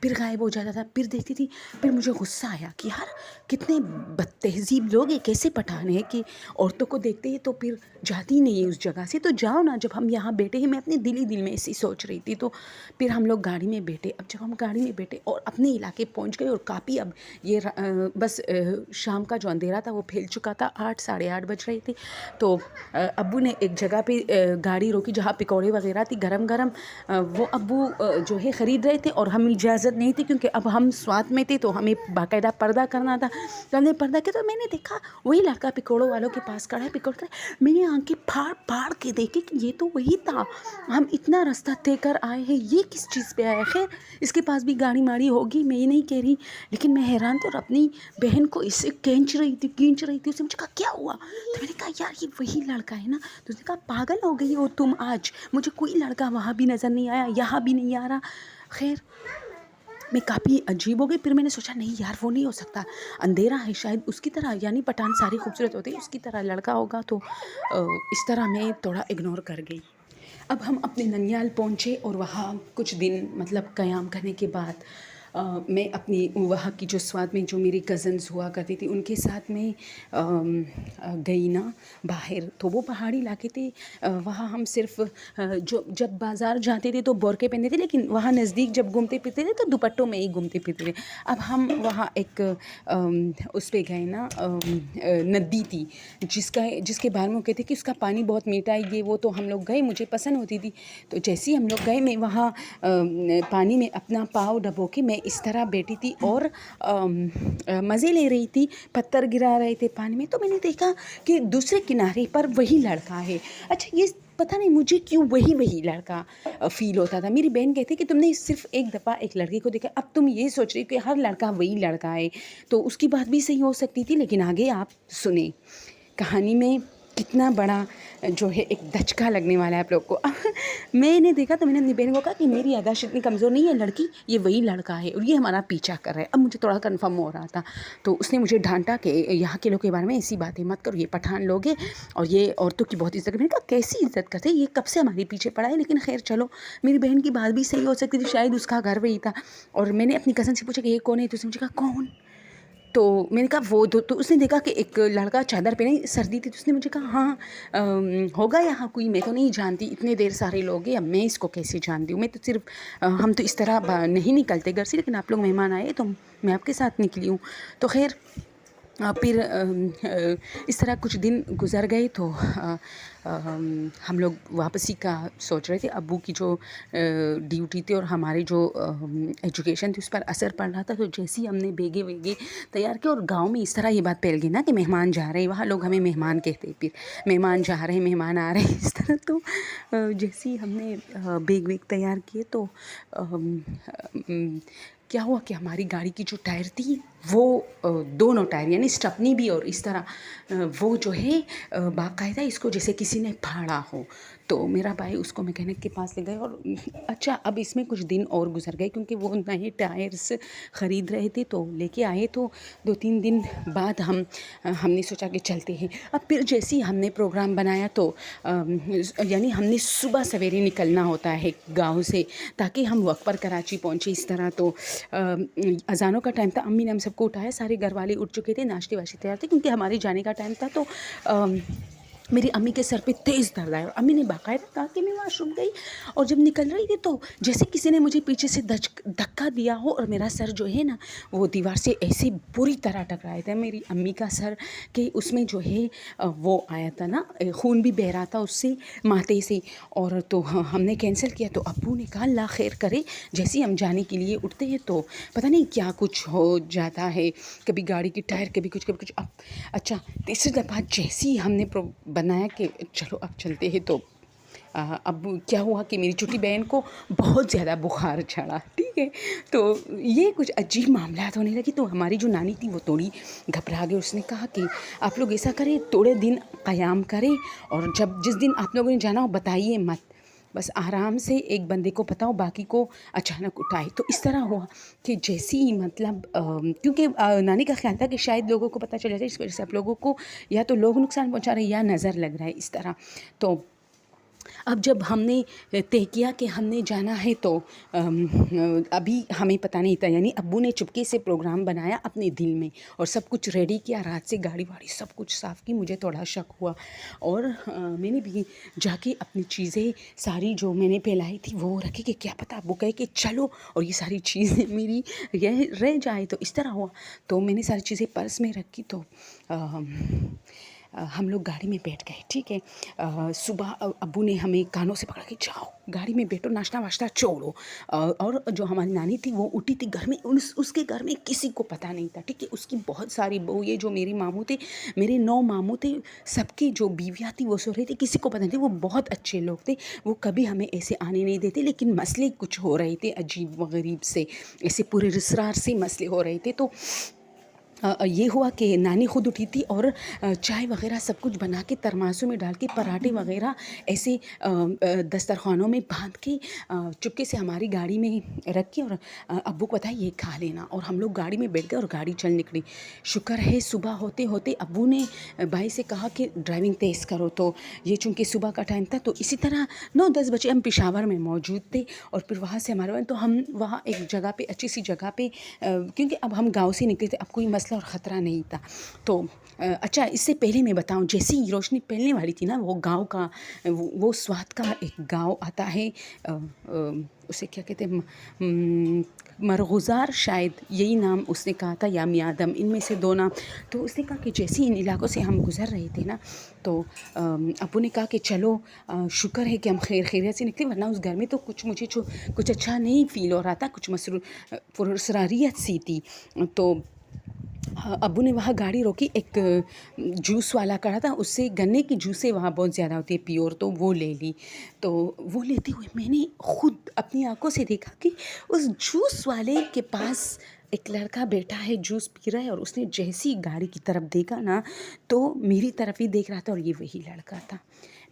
پھر غائب ہو جاتا تھا، پھر دیکھتی تھی، پھر مجھے غصہ آیا کہ یار کتنے بد تہذیب لوگ ہیں، کیسے پٹھان ہیں کہ عورتوں کو دیکھتے ہیں تو پھر جاتی نہیں ہے اس جگہ سے، تو جاؤ نا، جب ہم یہاں بیٹھے ہیں، میں اپنے دل ہی دل میں ایسی سوچ رہی تھی۔ تو پھر ہم لوگ گاڑی میں بیٹھے، اب جب ہم گاڑی میں بیٹھے اور اپنے علاقے پہنچ گئے، اور کافی اب یہ بس شام کا جو اندھیرا تھا وہ پھیل چکا تھا، 8 ساڑھے 8 بج رہی تھی، تو ابو نے ایک جگہ پہ گاڑی روکی جہاں پکوڑے وغیرہ تھی گرم گرم، وہ ابو جو ہے خرید رہے تھے، اور ہمیں اجازت نہیں تھی کیونکہ اب ہم ساتھ میں تھے تو ہمیں باقاعدہ پردہ کرنا تھا، تو ہم نے پردہ کیا، تو میں نے دیکھا وہی لڑکا پکوڑوں والوں کے پاس کھڑا ہے، پکوڑ میں نے آنکھیں پھاڑ پھاڑ کے دیکھی کہ یہ تو وہی تھا، ہم اتنا راستہ طے کر آئے ہیں، یہ کس چیز پہ آیا؟ خیر اس کے پاس بھی گاڑی ماڑی ہوگی، میں یہ نہیں کہہ رہی، لیکن میں حیران تھی، اور اپنی بہن کو اس سے کھینچ رہی تھی، اس نے مجھے کہا کیا ہوا؟ تو میں نے کہا یار یہ وہی لڑکا ہے نا، تو اس نے کہا پاگل ہو گئی ہو تم، آج مجھے کوئی لڑکا وہاں بھی نظر نہیں آیا، یہاں بھی نہیں آ رہا۔ خیر میں کافی عجیب ہو گئی، پھر میں نے سوچا نہیں یار وہ نہیں ہو سکتا، اندھیرا ہے، شاید اس کی طرح، یعنی پٹھان سارے خوبصورت ہوتے ہیں، اس کی طرح لڑکا ہوگا، تو اس طرح میں تھوڑا اگنور کر گئی۔ اب ہم اپنے ننیال پہنچے، اور وہاں کچھ دن مطلب قیام کرنے کے بعد میں اپنی وہاں کی جو سوات میں جو میری کزنز ہوا کرتی تھی ان کے ساتھ میں گئی نا باہر، تو وہ پہاڑی علاقے تھے، وہاں ہم صرف جو جب بازار جاتے تھے تو برقعے پہنتے تھے، لیکن وہاں نزدیک جب گھومتے پھرتے تھے تو دوپٹوں میں ہی گھومتے پھرتے تھے۔ اب ہم وہاں ایک اس پہ گئے نا، ندی تھی جس کے بارے میں وہ کہتے کہ اس کا پانی بہت میٹھا ہے، یہ وہ، تو ہم لوگ گئے، مجھے پسند ہوتی تھی، تو جیسے ہی ہم لوگ گئے، میں وہاں پانی میں اپنا پاؤں ڈبو کے میں اس طرح بیٹھی تھی اور مزے لے رہی تھی، پتھر گرا رہے تھے پانی میں، تو میں نے دیکھا کہ دوسرے کنارے پر وہی لڑکا ہے۔ اچھا یہ پتہ نہیں مجھے کیوں وہی لڑکا فیل ہوتا تھا۔ میری بہن کہتی کہ تم نے صرف ایک دفعہ ایک لڑکے کو دیکھا، اب تم یہ سوچ رہی کہ ہر لڑکا وہی لڑکا ہے، تو اس کی بات بھی صحیح ہو سکتی تھی، لیکن آگے آپ سنیں کہانی میں کتنا بڑا جو ہے ایک دھچکا لگنے والا ہے آپ لوگ کو۔ میں نے دیکھا تو میں نے اپنی بہن کو کہا کہ میری یادداشت اتنی کمزور نہیں ہے لڑکی، یہ وہی لڑکا ہے اور یہ ہمارا پیچھا کر رہا ہے۔ اب مجھے تھوڑا کنفرم ہو رہا تھا، تو اس نے مجھے ڈانٹا کہ یہاں کے لوگ کے بارے میں ایسی باتیں مت کرو، یہ پٹھان لوگ ہیں اور یہ عورتوں کی بہت عزت کرتے ہیں۔ میں نے کہا کیسی عزت کرتے ہیں، یہ کب سے ہمارے پیچھے پڑا ہے، لیکن خیر چلو، میری بہن کی بات بھی صحیح ہو سکتی تھی، شاید اس کا گھر وہی تھا۔ اور میں نے اپنی کزن سے پوچھا کہ یہ کون ہے، تو اس نے مجھے کہا کون، تو میں نے کہا وہ تو اس نے دیکھا کہ ایک لڑکا چادر پہنے، سردی تھی، تو اس نے مجھے کہا ہاں ہوگا یہاں کوئی، میں تو نہیں جانتی، اتنے دیر سارے لوگ ہیں، اب میں اس کو کیسے جانتی ہوں، میں تو صرف ہم تو اس طرح نہیں نکلتے گھر سے، لیکن آپ لوگ مہمان آئے تو میں آپ کے ساتھ نکلی ہوں۔ تو خیر پھر اس طرح کچھ دن گزر گئے، تو ہم لوگ واپسی کا سوچ رہے تھے، ابو کی جو ڈیوٹی تھی اور ہماری جو ایجوکیشن تھی اس پر اثر پڑ رہا تھا، تو جیسے ہی ہم نے بیگے تیار کیا، اور گاؤں میں اس طرح یہ بات پھیل گئی نا کہ مہمان جا رہے ہیں، وہاں لوگ ہمیں مہمان کہتے ہیں، پھر مہمان جا رہے ہیں، مہمان آ رہے ہیں، اس طرح۔ تو جیسے ہی ہم نے بیگ تیار کیے، تو کیا ہوا کہ ہماری گاڑی کی جو ٹائر تھی وہ دونوں ٹائر یعنی اسٹپنی بھی اور اس طرح وہ جو ہے باقاعدہ اس کو جیسے کسی نے پھاڑا ہو، تو میرا بھائی اس کو میکینک کے پاس لے گئے، اور اچھا اب اس میں کچھ دن اور گزر گئے کیونکہ وہ نئے ٹائرس خرید رہے تھے، تو لے کے آئے، تو 2-3 دن بعد ہم نے سوچا کہ چلتے ہیں۔ اب پھر جیسے ہی ہم نے پروگرام بنایا، تو یعنی ہم نے صبح سویرے نکلنا ہوتا ہے گاؤں سے تاکہ ہم وقت پر کراچی پہنچے، اس طرح۔ تو اذانوں کا ٹائم تھا، امی نے ہم سب کو اٹھایا، سارے گھر والے اٹھ چکے تھے، ناشتے واشتے تیار تھے کیونکہ ہمارے جانے کا ٹائم تھا، تو میری امی کے سر پہ تیز درد آیا، اور امی نے باقاعدہ کہا کہ میں واش روم گئی، اور جب نکل رہی تھی تو جیسے کسی نے مجھے پیچھے سے دھکا دیا ہو، اور میرا سر جو ہے نا وہ دیوار سے ایسی بری طرح ٹکرایا تھا، میری امی کا سر کہ اس میں جو ہے وہ آیا تھا نا، خون بھی بہہ رہا تھا اس سے، ماتھے سے، اور تو ہم نے کینسل کیا۔ تو ابو نے کہا اللہ خیر کرے، جیسے ہی ہم جانے کے لیے اٹھتے ہیں تو پتہ نہیں کیا کچھ ہو جاتا ہے، کبھی گاڑی کی ٹائر، کبھی کچھ اچھا تیسری دفعہ جیسے ہی ہم نے بنایا کہ چلو اب چلتے ہیں، تو اب کیا ہوا کہ میری چھوٹی بہن کو بہت زیادہ بخار چڑھا، ٹھیک ہے، تو یہ کچھ عجیب معاملات ہونے لگی، تو ہماری جو نانی تھی وہ تھوڑی گھبرا گئی، اس نے کہا کہ آپ لوگ ایسا کریں، تھوڑے دن قیام کریں، اور جس دن آپ لوگوں نے جانا ہو بتائیے مت، بس آرام سے ایک بندے کو پتہ ہو، باقی کو اچانک اٹھائے۔ تو اس طرح ہوا کہ جیسی مطلب کیونکہ نانی کا خیال تھا کہ شاید لوگوں کو پتہ چل جائے، اس وجہ سے آپ لوگوں کو یا تو لوگ نقصان پہنچا رہے ہیں یا نظر لگ رہا ہے، اس طرح۔ تو اب جب ہم نے طے کیا کہ ہم نے جانا ہے تو ابھی ہمیں پتہ نہیں تھا، یعنی ابو نے چپکے سے پروگرام بنایا اپنے دل میں اور سب کچھ ریڈی کیا، رات سے گاڑی واڑی سب کچھ صاف کی. مجھے تھوڑا شک ہوا اور میں نے بھی جا کے اپنی چیزیں ساری جو میں نے پھیلائی تھی وہ رکھی کہ کیا پتہ ابو کہے کہ چلو اور یہ ساری چیزیں میری رہ جائے. تو اس طرح ہوا. تو میں نے ساری چیزیں پرس میں رکھی. تو ہم لوگ گاڑی میں بیٹھ گئے. ٹھیک ہے. صبح ابو نے ہمیں کانوں سے پکڑا کے جاؤ گاڑی میں بیٹھو، ناشتہ واشتہ چھوڑو. اور جو ہماری نانی تھی وہ اٹھی تھی گھر میں، اس کے گھر میں کسی کو پتہ نہیں تھا. ٹھیک ہے. اس کی بہت ساری بہو، یہ جو میرے ماموں تھے، میرے 9 ماموں تھے، سب کی جو بیویاں تھیں وہ سو رہی تھی، کسی کو پتہ نہیں تھی. وہ بہت اچھے لوگ تھے، وہ کبھی ہمیں ایسے آنے نہیں دیتے، لیکن مسئلے کچھ ہو رہے تھے عجیب و غریب سے، ایسے پورے رسرار سے مسئلے ہو رہے تھے. تو یہ ہوا کہ نانی خود اٹھی تھی اور چائے وغیرہ سب کچھ بنا کے ترماسوں میں ڈال کے پراٹھے وغیرہ ایسے دسترخوانوں میں باندھ کے چپکے سے ہماری گاڑی میں رکھ کے اور ابو کو بتایا یہ کھا لینا. اور ہم لوگ گاڑی میں بیٹھ گئے اور گاڑی چل نکلی. شکر ہے صبح ہوتے ہوتے ابو نے بھائی سے کہا کہ ڈرائیونگ تیز کرو. تو یہ چونکہ صبح کا ٹائم تھا تو اسی طرح 9-10 بجے ہم پشاور میں موجود تھے. اور پھر وہاں سے ہمارے تو ہم وہاں ایک جگہ پہ اچھی سی جگہ پہ، کیونکہ اب ہم گاؤں سے نکلے تھے، اب کوئی مسئلہ اور خطرہ نہیں تھا. تو اچھا اس سے پہلے میں بتاؤں، جیسی روشنی پھیلنے والی تھی نا، وہ گاؤں کا وہ سوات کا ایک گاؤں آتا ہے، اسے کیا کہتے ہیں، مرغزار شاید یہی نام اس نے کہا تھا، یا میادم، ان میں سے 2 نام. تو اس نے کہا کہ جیسے ان علاقوں سے ہم گزر رہے تھے نا، تو ابو نے کہا کہ چلو شکر ہے کہ ہم خیریت سے نکلے، ورنہ اس گھر میں تو مجھے کچھ اچھا نہیں فیل ہو رہا تھا، کچھ پرسراریت سی تھی. تو ابو نے وہاں گاڑی روکی، ایک جوس والا کھڑا تھا، اس سے گنے کی جوسیں وہاں بہت زیادہ ہوتی ہے پیور، تو وہ لے لی. تو وہ لیتے ہوئے میں نے خود اپنی آنکھوں سے دیکھا کہ اس جوس والے کے پاس ایک لڑکا بیٹھا ہے، جوس پی رہا ہے. اور اس نے جیسی گاڑی کی طرف دیکھا نا تو میری طرف ہی دیکھ رہا تھا، اور یہ وہی لڑکا تھا.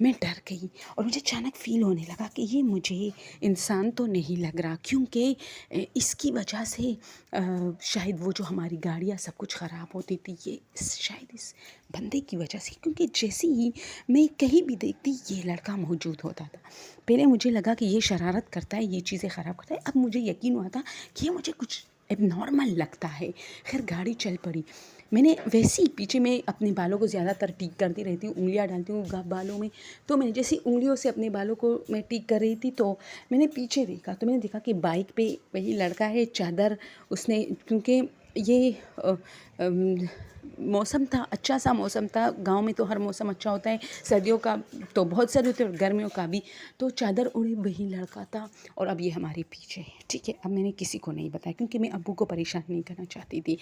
میں ڈر گئی اور مجھے اچانک فیل ہونے لگا کہ یہ مجھے انسان تو نہیں لگ رہا، کیونکہ اس کی وجہ سے شاید وہ جو ہماری گاڑیاں سب کچھ خراب ہوتی تھی، یہ شاید اس بندے کی وجہ سے، کیونکہ جیسے ہی میں کہیں بھی دیکھتی یہ لڑکا موجود ہوتا تھا. پہلے مجھے لگا کہ یہ شرارت کرتا ہے، یہ چیزیں خراب کرتا ہے. اب مجھے یقین ہوا تھا کہ یہ مجھے کچھ اب نارمل لگتا ہے. خیر گاڑی چل پڑی. میں نے ویسے ہی پیچھے میں اپنے بالوں کو زیادہ تر ٹیک کرتی رہتی ہوں، انگلیاں ڈالتی ہوں بالوں میں. تو میں نے جیسے انگلیوں سے اپنے بالوں کو میں ٹیک کر رہی تھی تو میں نے پیچھے دیکھا، تو میں نے دیکھا کہ بائک پہ وہی لڑکا ہے، چادر اس نے، کیونکہ یہ موسم تھا، اچھا سا موسم تھا. گاؤں میں تو ہر موسم اچھا ہوتا ہے، سردیوں کا تو بہت سردی ہوتی ہے اور گرمیوں کا بھی. تو چادر اوڑھے وہی لڑکا تھا اور اب یہ ہمارے پیچھے ہے. ٹھیک ہے. اب میں نے کسی کو نہیں بتایا کیونکہ میں ابو کو پریشان نہیں کرنا چاہتی تھی.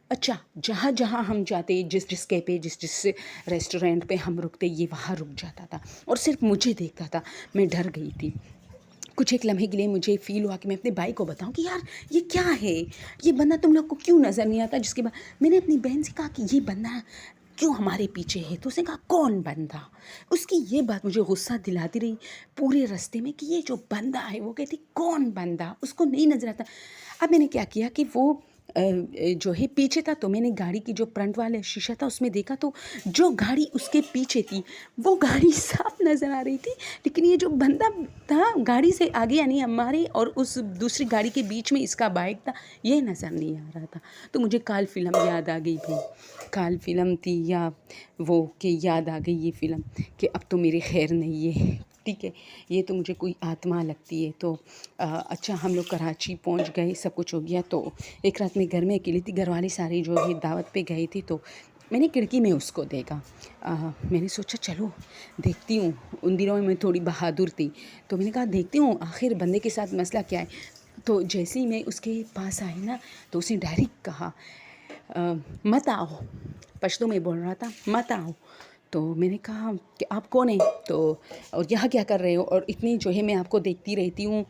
اچھا جہاں جہاں ہم جاتے، جس کیفے، جس ریسٹورینٹ پہ ہم رکتے، یہ وہاں رک جاتا تھا اور صرف مجھے دیکھتا تھا. میں ڈر گئی تھی. کچھ ایک لمحے کے لیے مجھے فیل ہوا کہ میں اپنے بھائی کو بتاؤں کہ یار یہ کیا ہے، یہ بندہ تم لوگ کو کیوں نظر نہیں آتا. جس کے بعد میں نے اپنی بہن سے کہا کہ یہ بندہ کیوں ہمارے پیچھے ہے. تو اس نے کہا کون بندہ. اس کی یہ بات مجھے غصہ دلاتی رہی پورے راستے میں کہ یہ جو بندہ ہے، وہ کہتی کون بندہ، اس کو نہیں نظر آتا. اب میں نے کیا کیا کہ وہ جو ہے پیچھے تھا، تو میں نے گاڑی کی جو فرنٹ والا شیشہ تھا اس میں دیکھا، تو جو گاڑی اس کے پیچھے تھی وہ گاڑی صاف نظر آ رہی تھی، لیکن یہ جو بندہ تھا گاڑی سے آگے، یعنی ہمارے اور اس دوسری گاڑی کے بیچ میں اس کا بائک تھا، یہ نظر نہیں آ رہا تھا. تو مجھے کال فلم یاد آ گئی بھائی. کال فلم تھی یا وہ کہ یاد آ گئی یہ فلم کہ اب تو میرے خیر نہیں ہے. ٹھیک ہے. یہ تو مجھے کوئی آتما لگتی ہے. تو اچھا ہم لوگ کراچی پہنچ گئے، سب کچھ ہو گیا. تو ایک رات میں گھر میں اکیلی تھی، گھر والے سارے جو ہے دعوت پہ گئے تھے. تو میں نے کھڑکی میں اس کو دیکھا. میں نے سوچا چلو دیکھتی ہوں. ان دنوں میں تھوڑی بہادر تھی، تو میں نے کہا دیکھتی ہوں آخر بندے کے ساتھ مسئلہ کیا ہے. تو جیسے ہی میں اس کے پاس آئی نا تو اس نے ڈائریکٹ کہا مت آؤ. پشتو میں بول رہا تھا مت آؤ. تو میں نے کہا کہ آپ کون ہیں تو اور یہاں کیا کر رہے ہو، اور اتنی جو ہے میں آپ کو دیکھتی رہتی ہوں،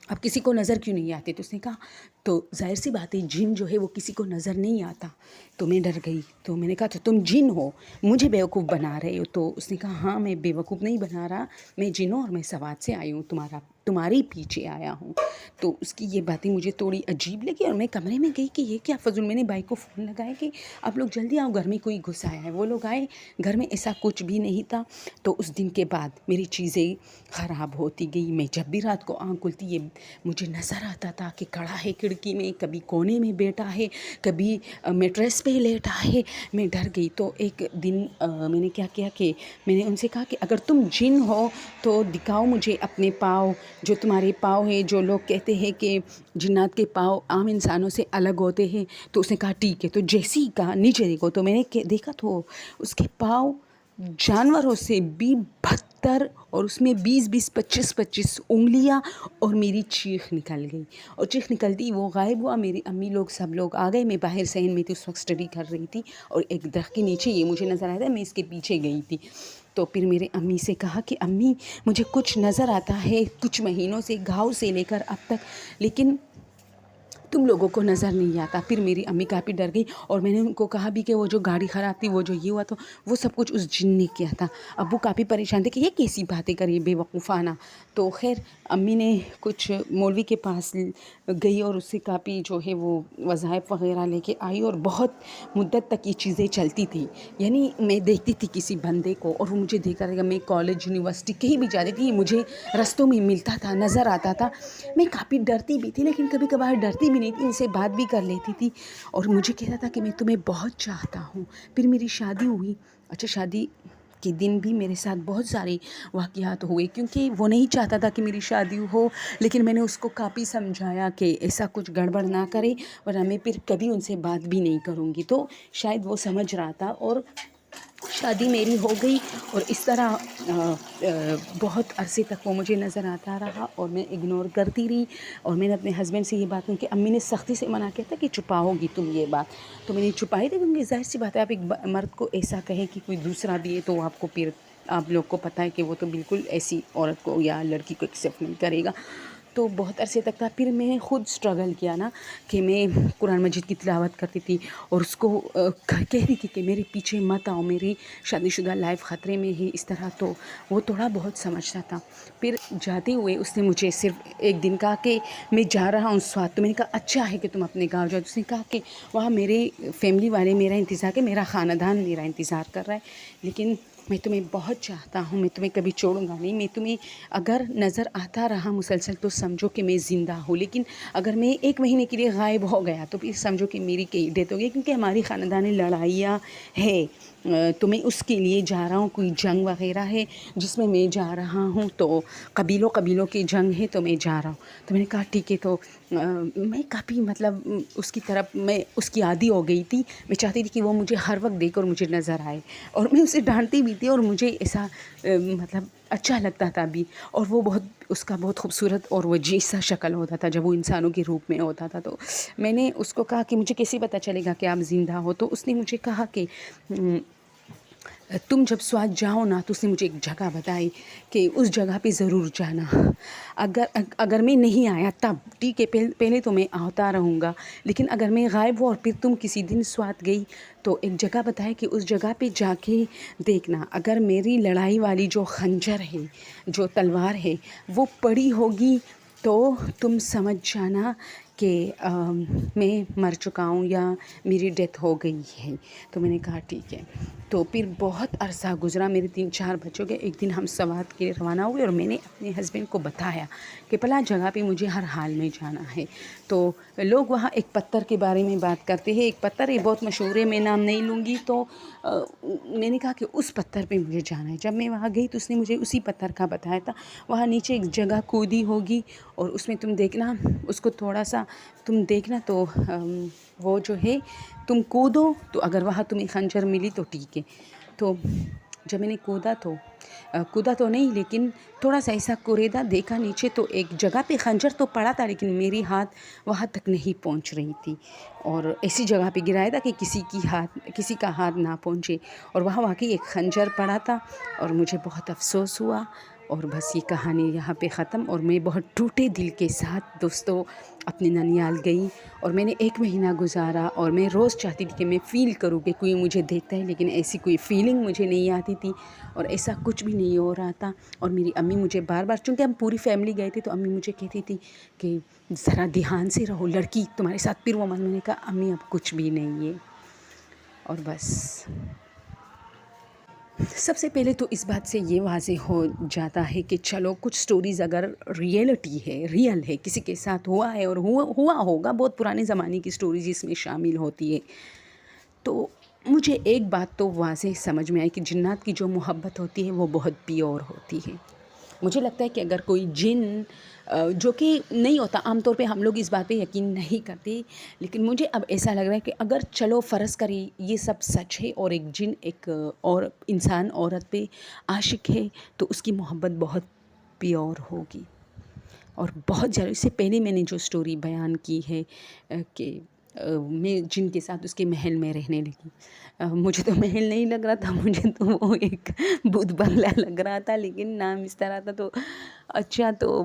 اب کسی کو نظر کیوں نہیں آتے. تو اس نے کہا تو ظاہر سی بات ہے جن جو ہے وہ کسی کو نظر نہیں آتا. تو میں ڈر گئی. تو میں نے کہا تو تم جن ہو، مجھے بیوقوف بنا رہے ہو. تو اس نے کہا ہاں میں بیوقوف نہیں بنا رہا، میں جن ہوں اور میں سوات سے آئی ہوں تمہارا تمہارے پیچھے آیا ہوں۔ تو اس کی یہ باتیں مجھے تھوڑی عجیب لگی اور میں کمرے میں گئی کہ یہ کیا فضول، میں نے بھائی کو فون لگایا کہ آپ لوگ جلدی آؤ، گھر میں کوئی گھس آیا ہے۔ وہ لوگ آئے، گھر میں ایسا کچھ بھی نہیں تھا۔ تو اس دن کے بعد میری چیزیں خراب ہوتی گئی۔ میں جب بھی رات کو آنکھ کھلتی یہ مجھے نظر آتا تھا کہ کھڑا ہے کھڑکی میں، کبھی کونے میں بیٹھا ہے، کبھی میٹریس پہ لیٹا ہے۔ میں ڈر گئی۔ تو ایک دن میں نے کیا کیا کہ میں نے ان سے کہا کہ اگر تم جن ہو تو دکھاؤ مجھے اپنے پاؤں، جو تمہارے پاؤں ہیں، جو لوگ کہتے ہیں کہ جنات کے پاؤں عام انسانوں سے الگ ہوتے ہیں۔ تو اس نے کہا ٹھیک ہے۔ تو جیسے ہی کہا نیچے دیکھو، تو میں نے دیکھا تو اس کے پاؤں جانوروں سے بھی بدتر، اور اس میں 20 25 انگلیاں، اور میری چیخ نکل گئی، اور چیخ نکلتی وہ غائب ہوا۔ میری امی لوگ سب لوگ آ گئے۔ میں باہر صحن میں تھی، اس وقت اسٹڈی کر رہی تھی، اور ایک درخت کے نیچے یہ مجھے نظر آیا تھا، میں اس کے پیچھے گئی تھی۔ تو پھر میرے امی سے کہا کہ امی مجھے کچھ نظر آتا ہے کچھ مہینوں سے، گھاؤ سے لے کر اب تک، لیکن تم لوگوں کو نظر نہیں آتا۔ پھر میری امی کافی ڈر گئی، اور میں نے ان کو کہا بھی کہ وہ جو گاڑی خراب تھی، وہ جو یہ ہوا تو وہ سب کچھ اس جن نے کیا تھا۔ ابو کافی پریشان تھے کہ یہ کیسی باتیں کری بے وقوفانہ۔ تو خیر امی نے کچھ مولوی کے پاس گئی اور اس سے کافی جو ہے وہ وظائف وغیرہ لے کے آئی، اور بہت مدت تک یہ چیزیں چلتی تھی۔ یعنی میں دیکھتی تھی کسی بندے کو اور وہ مجھے دیکھتا رہے گا۔ میں کالج یونیورسٹی کہیں بھی جاتی تھی، مجھے رستوں میں ملتا تھا، نظر آتا تھا۔ میں کافی ڈرتی بھی تھی، لیکن کبھی کبھار ڈرتی بھی نہیں تھی، ان سے بات بھی کر لیتی تھی، اور مجھے کہتا تھا کہ میں تمہیں بہت چاہتا ہوں۔ پھر میری شادی ہوئی۔ اچھا، شادی کے دن بھی میرے ساتھ بہت سارے واقعات ہوئے، کیونکہ وہ نہیں چاہتا تھا کہ میری شادی ہو، لیکن میں نے اس کو کافی سمجھایا کہ ایسا کچھ گڑبڑ نہ کرے، ورنہ میں پھر کبھی ان سے بات بھی نہیں کروں گی۔ تو شاید وہ سمجھ رہا تھا، اور شادی میری ہو گئی، اور اس طرح بہت عرصے تک وہ مجھے نظر آتا رہا، اور میں اگنور کرتی رہی۔ اور میں نے اپنے ہسبینڈ سے یہ بات کی کہ امی نے سختی سے منع کیا تھا کہ چھپاؤ گی تم یہ بات، تو میں نے چھپائی تھی، کیونکہ ظاہر سی بات ہے آپ ایک مرد کو ایسا کہے کہ کوئی دوسرا بھی ہے، تو آپ کو پھر آپ لوگ کو پتہ ہے کہ وہ تو بالکل ایسی عورت کو یا لڑکی کو ایکسیپٹ نہیں کرے گا۔ تو بہت عرصے تک تھا۔ پھر میں خود اسٹرگل کیا نا کہ میں قرآن مجید کی تلاوت کرتی تھی، اور اس کو کہتی تھی کہ میرے پیچھے مت آؤ، میری شادی شدہ لائف خطرے میں ہے، اس طرح۔ تو وہ تھوڑا بہت سمجھتا تھا۔ پھر جاتے ہوئے اس نے مجھے صرف ایک دن کہا کہ میں جا رہا ہوں سوات۔ تو میں نے کہا اچھا ہے کہ تم اپنے گاؤں جاؤ۔ اس نے کہا کہ وہاں میرے فیملی والے میرا انتظار کہ میرا خاندان میرا انتظار کر رہا ہے، لیکن میں تمہیں بہت چاہتا ہوں، میں تمہیں کبھی چھوڑوں گا نہیں۔ میں تمہیں اگر نظر آتا رہا مسلسل تو سمجھو کہ میں زندہ ہوں، لیکن اگر میں 1 مہینے کے لیے غائب ہو گیا تو پھر سمجھو کہ میری کئی ڈیتھ ہو گئی، کیونکہ ہماری خاندانی لڑائیاں ہے۔ تو میں اس کے لیے جا رہا ہوں، کوئی جنگ وغیرہ ہے جس میں جا رہا ہوں، تو قبیلوں کی جنگ ہے، تو میں جا رہا ہوں۔ تو میں نے کہا ٹھیک ہے۔ تو میں کافی اس کی طرف میں اس کی عادی ہو گئی تھی۔ میں چاہتی تھی کہ وہ مجھے ہر وقت دیکھ کر مجھے نظر آئے، اور میں اسے ڈانٹتی بھی تھی، اور مجھے ایسا اچھا لگتا تھا بھی، اور وہ اس کا بہت خوبصورت اور وجیح سا شکل ہوتا تھا جب وہ انسانوں کے روپ میں ہوتا تھا۔ تو میں نے اس کو کہا کہ مجھے کیسے پتہ چلے گا کہ آپ زندہ ہو؟ تو اس نے مجھے کہا کہ تم جب سوات جاؤ نا، تو اس نے مجھے ایک جگہ بتائی کہ اس جگہ پہ ضرور جانا۔ اگر میں نہیں آیا تب ٹھیک ہے، پہلے تو میں آتا رہوں گا، لیکن اگر میں غائب ہوں اور پھر تم کسی دن سوات گئی تو ایک جگہ بتایا کہ اس جگہ پہ جا کے دیکھنا، اگر میری لڑائی والی جو خنجر ہے، جو تلوار ہے، وہ پڑی ہوگی تو تم سمجھ جانا کہ میں مر چکا ہوں یا میری ڈیتھ ہو گئی ہے۔ تو میں نے کہا ٹھیک ہے۔ تو پھر بہت عرصہ گزرا، میرے 3-4 بچوں کے، ایک دن ہم سوات کے لیے روانہ ہوئے، اور میں نے اپنے ہسبینڈ کو بتایا کہ فلاں جگہ پہ مجھے ہر حال میں جانا ہے۔ تو لوگ وہاں ایک پتھر کے بارے میں بات کرتے ہیں، ایک پتھر ہے بہت مشہور ہے، میں نام نہیں لوں گی۔ تو میں نے کہا کہ اس پتھر پہ مجھے جانا ہے۔ جب میں وہاں گئی تو اس نے مجھے اسی پتھر کا بتایا تھا، وہاں نیچے ایک جگہ کھودی ہوگی، اور اس میں تم دیکھنا، اس کو تھوڑا سا تم دیکھنا، تو وہ جو ہے تم کودو، تو اگر وہاں تمہیں خنجر ملی تو ٹھیک ہے۔ تو جب میں نے کودا تو نہیں، لیکن تھوڑا سا ایسا کوریدا، دیکھا نیچے تو ایک جگہ پہ خنجر تو پڑا تھا، لیکن میری ہاتھ وہاں تک نہیں پہنچ رہی تھی، اور ایسی جگہ پہ گرایا تھا کہ کسی کا ہاتھ نہ پہنچے، اور وہاں واقعی ایک خنجر پڑا تھا، اور مجھے بہت افسوس ہوا، اور بس یہ کہانی یہاں پہ ختم. اور میں بہت ٹوٹے دل کے ساتھ دوستوں اپنے ننیال گئی اور میں نے 1 مہینہ گزارا. اور میں روز چاہتی تھی کہ میں فیل کروں کہ کوئی مجھے دیکھتا ہے، لیکن ایسی کوئی فیلنگ مجھے نہیں آتی تھی اور ایسا کچھ بھی نہیں ہو رہا تھا. اور میری امی مجھے بار بار، چونکہ ہم پوری فیملی گئے تھے، تو امی مجھے کہتی تھی کہ ذرا دھیان سے رہو، لڑکی تمہارے ساتھ. پھر وہ میں نے کہا امی اب کچھ بھی نہیں ہے. اور بس سب سے پہلے تو اس بات سے یہ واضح ہو جاتا ہے کہ چلو کچھ سٹوریز اگر ریئلٹی ہے، ریئل ہے، کسی کے ساتھ ہوا ہے اور ہوا ہوگا، بہت پرانے زمانے کی سٹوریز اس میں شامل ہوتی ہے، تو مجھے ایک بات تو واضح سمجھ میں آئی کہ جنات کی جو محبت ہوتی ہے وہ بہت پیور ہوتی ہے. مجھے لگتا ہے کہ اگر کوئی جن جو کہ نہیں ہوتا، عام طور پہ ہم لوگ اس بات پہ یقین نہیں کرتے، لیکن مجھے اب ایسا لگ رہا ہے کہ اگر چلو فرض کریں یہ سب سچ ہے اور ایک جن ایک اور انسان عورت پہ عاشق ہے، تو اس کی محبت بہت پیور ہوگی اور بہت زیادہ. اس سے پہلے میں نے جو سٹوری بیان کی ہے کہ میں جن کے ساتھ اس کے محل میں رہنے لگی. مجھے تو محل نہیں لگ رہا تھا، مجھے تو وہ ایک بھوت بنگلہ لگ رہا تھا، لیکن نام اس طرح تھا. تو اچھا، تو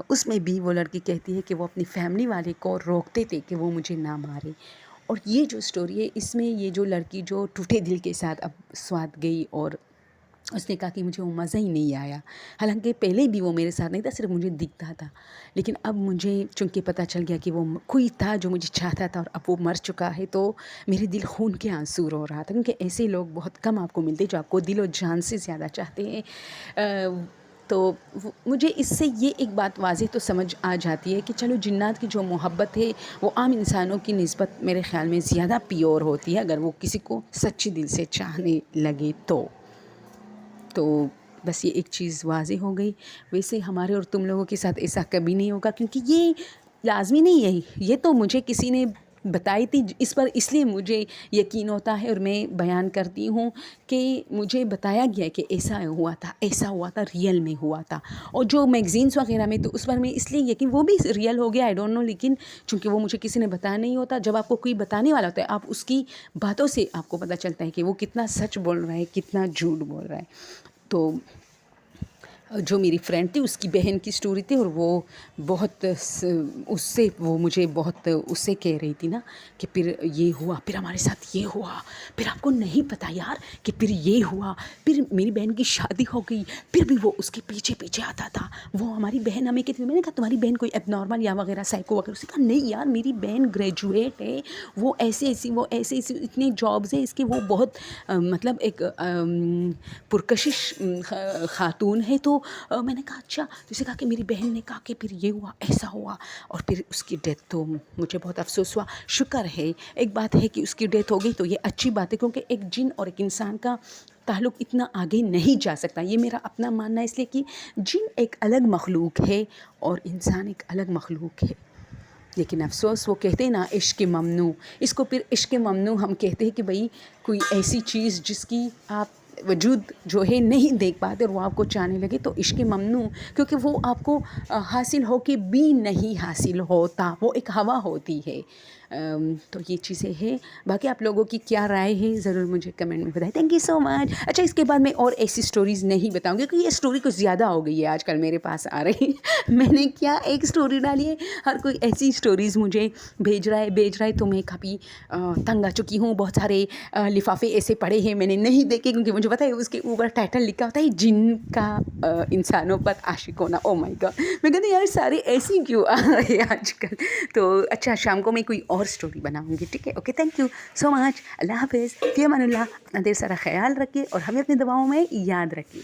اس میں بھی وہ لڑکی کہتی ہے کہ وہ اپنی فیملی والے کو روکتے تھے کہ وہ مجھے نہ مارے. اور یہ جو سٹوری ہے اس میں یہ جو لڑکی جو ٹوٹے دل کے ساتھ اب سوات گئی اور اس نے کہا کہ مجھے وہ مزہ ہی نہیں آیا، حالانکہ پہلے بھی وہ میرے ساتھ نہیں تھا، صرف مجھے دکھتا تھا، لیکن اب مجھے چونکہ پتہ چل گیا کہ وہ کوئی تھا جو مجھے چاہتا تھا اور اب وہ مر چکا ہے، تو میرے دل خون کے آنسو رو رہا تھا. کیونکہ ایسے لوگ بہت کم آپ کو ملتے جو آپ کو دل و جان سے زیادہ چاہتے ہیں. تو مجھے اس سے یہ ایک بات واضح تو سمجھ آ جاتی ہے کہ چلو جنات کی جو محبت ہے وہ عام انسانوں کی نسبت میرے خیال میں زیادہ پیور ہوتی ہے، اگر وہ کسی کو سچے دل سے چاہنے لگے تو بس یہ ایک چیز واضح ہو گئی. ویسے ہمارے اور تم لوگوں کے ساتھ ایسا کبھی نہیں ہوگا، کیونکہ یہ لازمی نہیں ہے، یہ تو مجھے کسی نے بتائی تھی، اس پر اس لیے مجھے یقین ہوتا ہے اور میں بیان کرتی ہوں کہ مجھے بتایا گیا کہ ایسا ہوا تھا، ریئل میں ہوا تھا. اور جو میگزینس وغیرہ میں تو اس پر میں اس لیے یقین، وہ بھی ریئل ہو گیا، آئی ڈونٹ نو، لیکن چونکہ وہ مجھے کسی نے بتایا نہیں ہوتا. جب آپ کو کوئی بتانے والا ہوتا ہے، آپ اس کی باتوں سے آپ کو پتہ چلتا ہے کہ وہ کتنا سچ بول رہا ہے، کتنا جھوٹ بول رہا ہے. تو جو میری فرینڈ تھی اس کی بہن کی سٹوری تھی، اور وہ بہت اس سے وہ مجھے بہت اس سے کہہ رہی تھی نا کہ پھر یہ ہوا، پھر ہمارے ساتھ یہ ہوا، پھر آپ کو نہیں پتہ یار کہ پھر یہ ہوا، پھر میری بہن کی شادی ہو گئی، پھر بھی وہ اس کے پیچھے آتا تھا. وہ ہماری بہن ہمیں کہتی تھی، میں نے کہا تمہاری بہن کوئی اب نارمل یا وغیرہ سائیکو وغیرہ، اس نے کہا نہیں یار میری بہن گریجویٹ ہے، وہ ایسے اتنے جابز ہیں اس کے، وہ بہت مطلب ایک پرکشش خاتون ہے. تو میں نے کہا اچھا، تو اسے کہا کہ میری بہن نے کہا کہ پھر یہ ہوا، ایسا ہوا، اور پھر اس کی ڈیتھ. تو مجھے بہت افسوس ہوا. شکر ہے ایک بات ہے کہ اس کی ڈیتھ ہو گئی، تو یہ اچھی بات ہے، کیونکہ ایک جن اور ایک انسان کا تعلق اتنا آگے نہیں جا سکتا، یہ میرا اپنا ماننا ہے، اس لیے کہ جن ایک الگ مخلوق ہے اور انسان ایک الگ مخلوق ہے. لیکن افسوس وہ کہتے ہیں نا عشق ممنوع، اس کو پھر عشق ممنوع ہم کہتے ہیں کہ بھئی کوئی ایسی چیز جس کی آپ وجود جو ہے نہیں دیکھ پاتے اور وہ آپ کو چاہنے لگے، تو عشق ممنوع، کیونکہ وہ آپ کو حاصل ہو کے بھی نہیں حاصل ہوتا، وہ ایک ہوا ہوتی ہے. تو یہ چیزیں ہیں. باقی آپ لوگوں کی کیا رائے ہے ضرور مجھے کمنٹ میں بتائیں. تھینک یو سو مچ. اچھا، اس کے بعد میں اور ایسی سٹوریز نہیں بتاؤں گی، کیونکہ یہ سٹوری کچھ زیادہ ہو گئی ہے آج کل میرے پاس آ رہی. میں نے کیا ایک سٹوری ڈالی ہے، ہر کوئی ایسی سٹوریز مجھے بھیج رہا ہے، تو میں کبھی تنگ آ چکی ہوں. بہت سارے لفافے ایسے پڑے ہیں میں نے نہیں دیکھے، کیونکہ مجھے پتا ہے اس کے اوپر ٹائٹل لکھا ہوتا ہے جن کا انسانوں پر عاشق ہونا. او مائی گاڈ، میں کہتی یار سارے ایسی کیوں آ رہے ہیں آج کل. تو اچھا، شام کو میں کوئی اور سٹوری بناؤں گی، ٹھیک ہے؟ اوکے، تھینک یو سو مچ. اللہ حافظ، فی امان اللہ. اپنا ڈھیر سارا خیال رکھیے اور ہمیں اپنی دعاؤں میں یاد رکھیے.